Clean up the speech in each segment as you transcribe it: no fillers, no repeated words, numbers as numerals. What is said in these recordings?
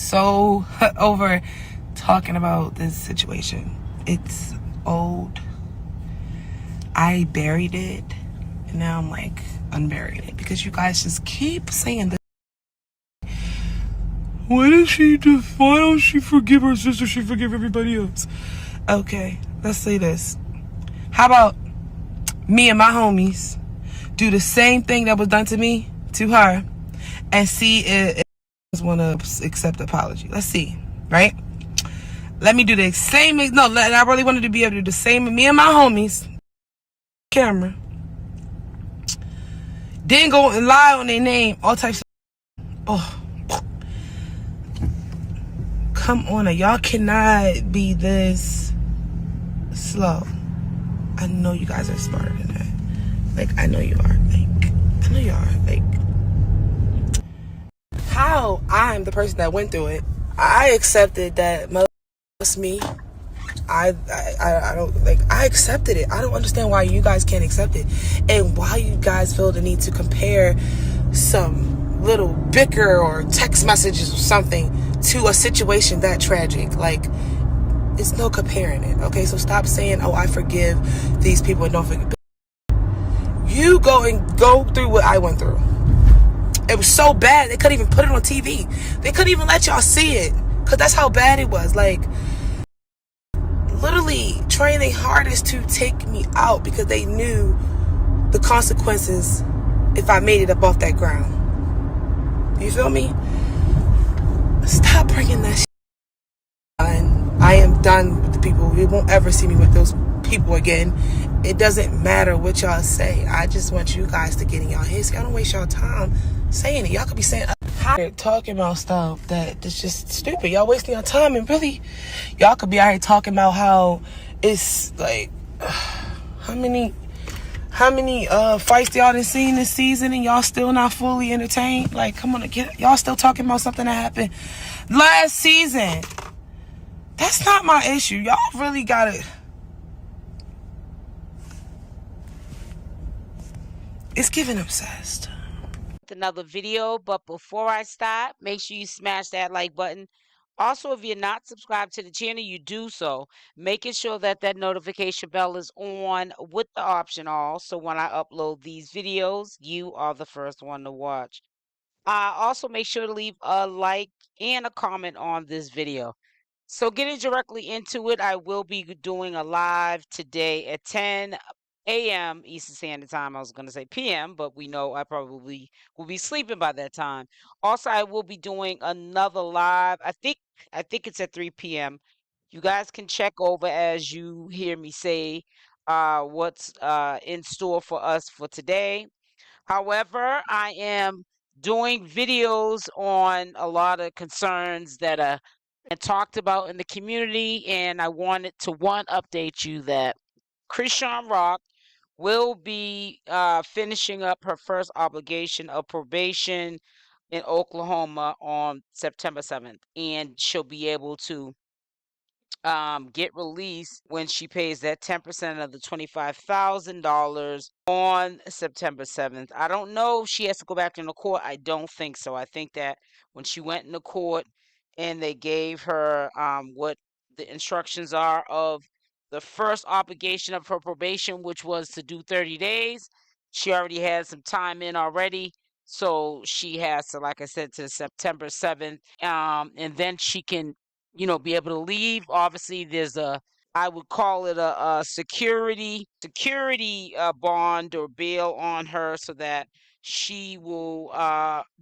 so over talking about this situation. It's old. I buried it, and now I'm like unburied it because you guys just keep saying this. Why don't she forgive her sister? She forgive everybody else. Okay, let's say this. How about me and my homies do the same thing that was done to me to her, and see if want to accept the apology. Let's see, right? Let me do the same. No, I really wanted to be able to do the same with me and my homies. Camera. Didn't go and lie on their name. All types of. Oh. Come on, y'all cannot be this slow. I know you guys are smarter than that. Like, I know you are. Like, I know you are. Like, how I'm the person that went through it. I accepted that was me. I don't, like, I accepted it. I don't understand why you guys can't accept it, and why you guys feel the need to compare some little bicker or text messages or something to a situation that tragic. Like, it's no comparing it. Okay, so stop saying, oh, I forgive these people and don't forgive. You go through what I went through. It was so bad they couldn't even put it on TV. They couldn't even let y'all see it, because that's how bad it was. Like, literally trying their hardest to take me out because they knew the consequences if I made it up off that ground. You feel me? Stop bringing that shit on. I am done with the people. You won't ever see me with those people again. It doesn't matter what y'all say. I just want you guys to get in y'all heads. Y'all don't waste y'all time saying it. Y'all could be saying talking about stuff that is just stupid. Y'all wasting your time, and really y'all could be out here talking about how it's like how many fights y'all done seen this season, and y'all still not fully entertained. Like, come on, y'all still talking about something that happened last season. That's not my issue. Y'all really gotta. It's giving obsessed. Another video, but before I start, make sure you smash that like button. Also, if you're not subscribed to the channel, you do so, making sure that that notification bell is on with the option all, so when I upload these videos, you are the first one to watch. Also, make sure to leave a like and a comment on this video. So getting directly into it, I will be doing a live today at 10 a.m. Eastern Standard Time. I was going to say p.m., but we know I probably will be sleeping by that time. Also, I will be doing another live. I think it's at 3 p.m. You guys can check over as you hear me say what's in store for us for today. However, I am doing videos on a lot of concerns that are talked about in the community, and I wanted to update you that Chrisean Rock will be finishing up her first obligation of probation in Oklahoma on September 7th, and she'll be able to get released when she pays that 10% of the $25,000 on September 7th. I don't know if she has to go back into court. I don't think so. I think that when she went into court and they gave her what the instructions are of the first obligation of her probation, which was to do 30 days, she already had some time in already. So she has to, like I said, to September 7th, and then she can be able to leave. Obviously, there's I would call it a security bond or bail on her, so that she will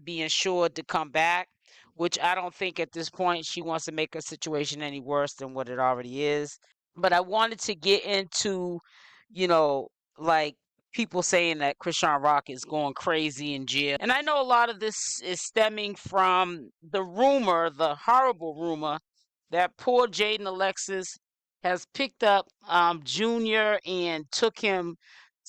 be insured to come back, which I don't think at this point she wants to make a situation any worse than what it already is. But I wanted to get into, like, people saying that Chrisean Rock is going crazy in jail. And I know a lot of this is stemming from the horrible rumor, that poor Jaydain Alexis has picked up Junior and took him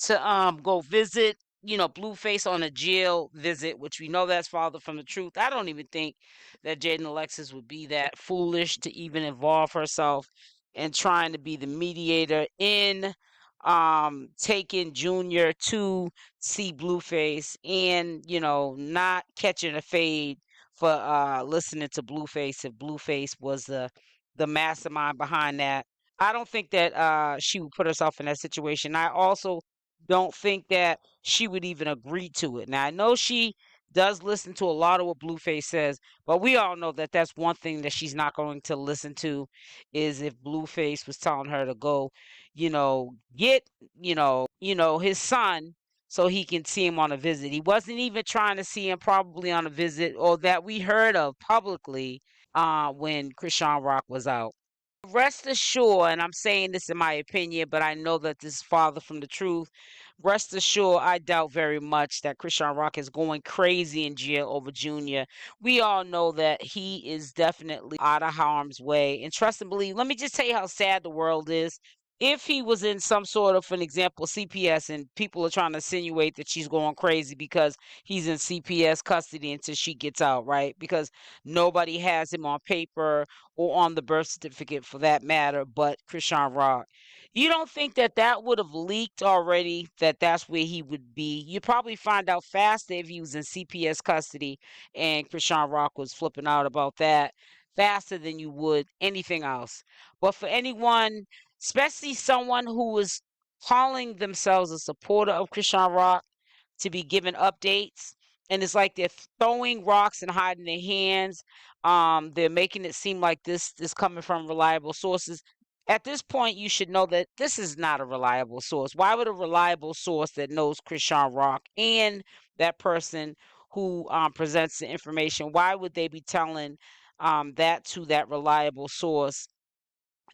to go visit, Blueface on a jail visit, which we know that's farther from the truth. I don't even think that Jaydain Alexis would be that foolish to even involve herself in trying to be the mediator in taking Junior to see Blueface, and not catching a fade for listening to Blueface if Blueface was the mastermind behind that. I don't think that she would put herself in that situation. I also don't think that she would even agree to it. Now I know she does listen to a lot of what Blueface says, but we all know that that's one thing that she's not going to listen to is if Blueface was telling her to go, get, his son so he can see him on a visit. He wasn't even trying to see him probably on a visit or that we heard of publicly when Chrisean Rock was out. Rest assured, and I'm saying this in my opinion, but I know that this is farther from the truth. Rest assured, I doubt very much that Chrisean Rock is going crazy in jail over Junior. We all know that he is definitely out of harm's way. And trust and believe, let me just tell you how sad the world is. If he was in some sort of, an example, CPS, and people are trying to insinuate that she's going crazy because he's in CPS custody until she gets out, right? Because nobody has him on paper or on the birth certificate for that matter, but Chrisean Rock. You don't think that that would have leaked already, that that's where he would be? You'd probably find out faster if he was in CPS custody and Chrisean Rock was flipping out about that faster than you would anything else. But for anyone, especially someone who is calling themselves a supporter of Chrisean Rock, to be given updates, and it's like they're throwing rocks and hiding their hands. They're making it seem like this is coming from reliable sources. At this point, you should know that this is not a reliable source. Why would a reliable source that knows Chrisean Rock and that person who presents the information, why would they be telling that to that reliable source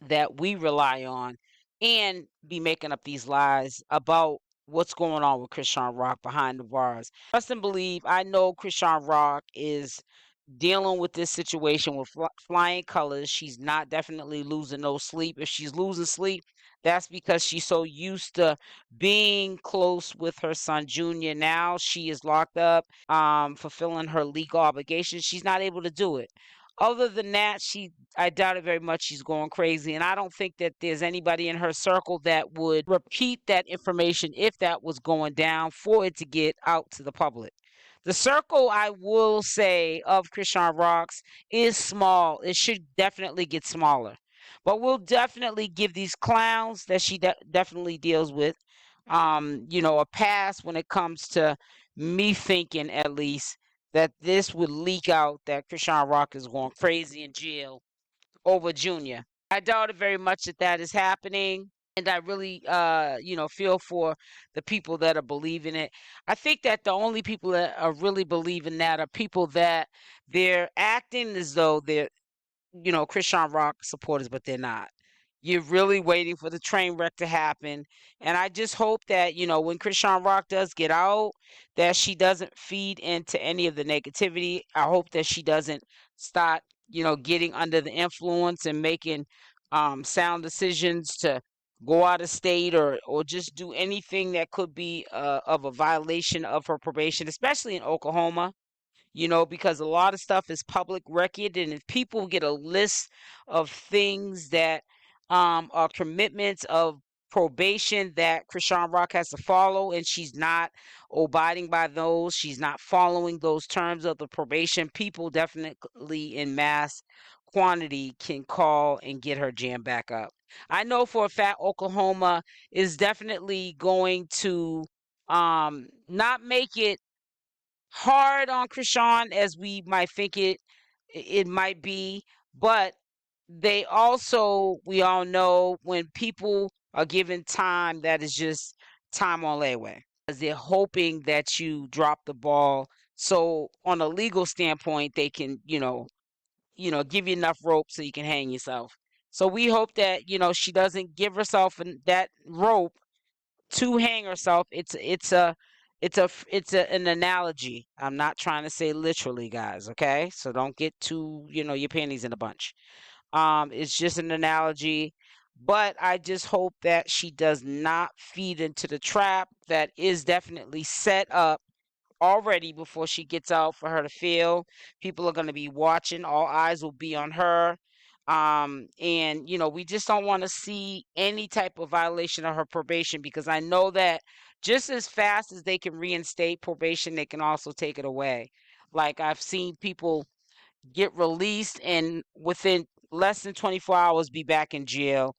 that we rely on and be making up these lies about what's going on with Chrisean Rock behind the bars? Trust and believe, I know Chrisean Rock is dealing with this situation with flying colors. She's not definitely losing no sleep. If she's losing sleep, that's because she's so used to being close with her son Junior. Now she is locked up, fulfilling her legal obligations. She's not able to do it. Other than that, I doubt it very much she's going crazy. And I don't think that there's anybody in her circle that would repeat that information if that was going down for it to get out to the public. The circle, I will say, of Chrisean Rocks is small. It should definitely get smaller. But we'll definitely give these clowns that she definitely deals with, a pass when it comes to me thinking, at least, that this would leak out that Chrisean Rock is going crazy in jail over Junior. I doubt it very much that that is happening. And I really, feel for the people that are believing it. I think that the only people that are really believing that are people that they're acting as though they're, Chrisean Rock supporters, but they're not. You're really waiting for the train wreck to happen. And I just hope that, when Chrisean Rock does get out, that she doesn't feed into any of the negativity. I hope that she doesn't start, getting under the influence and making sound decisions to go out of state or just do anything that could be of a violation of her probation, especially in Oklahoma, because a lot of stuff is public record. And if people get a list of things that are commitments of probation that Chrisean Rock has to follow, and she's not abiding by those, she's not following those terms of the probation, people definitely in mass quantity can call and get her jammed back up. I know for a fact Oklahoma is definitely going to not make it hard on Chrisean as we might think it might be, but they also, we all know, when people are given time, that is just time on layaway, because they're hoping that you drop the ball. So on a legal standpoint, they can, give you enough rope so you can hang yourself. So we hope that, she doesn't give herself that rope to hang herself. An analogy. I'm not trying to say literally, guys, okay? So don't get too, your panties in a bunch. It's just an analogy, but I just hope that she does not feed into the trap that is definitely set up already before she gets out for her to fail. People are going to be watching. All eyes will be on her. And we just don't want to see any type of violation of her probation, because I know that just as fast as they can reinstate probation, they can also take it away. Like, I've seen people get released, and within less than 24 hours be back in jail.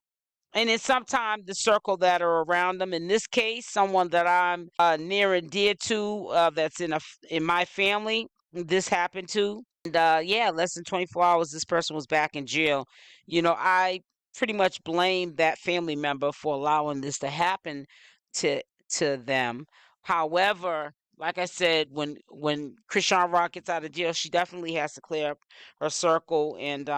And then sometimes the circle that are around them, in this case, someone that I'm near and dear to, that's in my family, this happened to. And yeah, less than 24 hours, this person was back in jail. I pretty much blame that family member for allowing this to happen to to them. However, like I said, when Chrisean Rock gets out of jail, she definitely has to clear up her circle and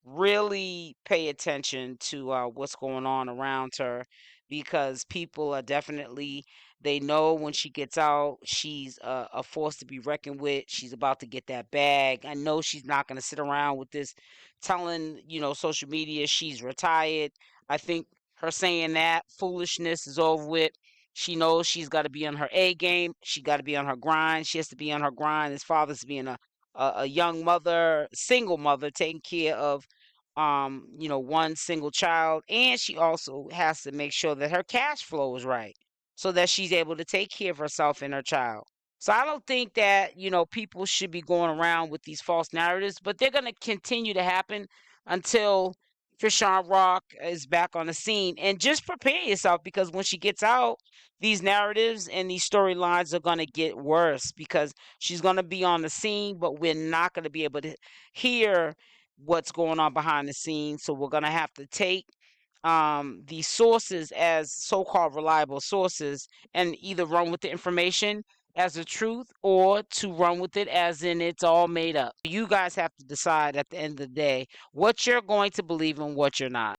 really pay attention to what's going on around her, because people are definitely, they know when she gets out, she's a force to be reckoned with. She's about to get that bag. I know she's not going to sit around with this telling, social media she's retired. I think her saying that foolishness is over with. She knows she's got to be on her A game. She got to be on her grind. She has to be on her grind as far as being a young mother, single mother, taking care of one single child, and she also has to make sure that her cash flow is right so that she's able to take care of herself and her child. So I don't think that, people should be going around with these false narratives, but they're going to continue to happen until Chrisean Rock is back on the scene. And just prepare yourself, because when she gets out, these narratives and these storylines are going to get worse, because she's going to be on the scene, but we're not going to be able to hear what's going on behind the scenes. So we're going to have to take these sources as so-called reliable sources and either run with the information as the truth, or to run with it as in it's all made up. You guys have to decide at the end of the day what you're going to believe and what you're not.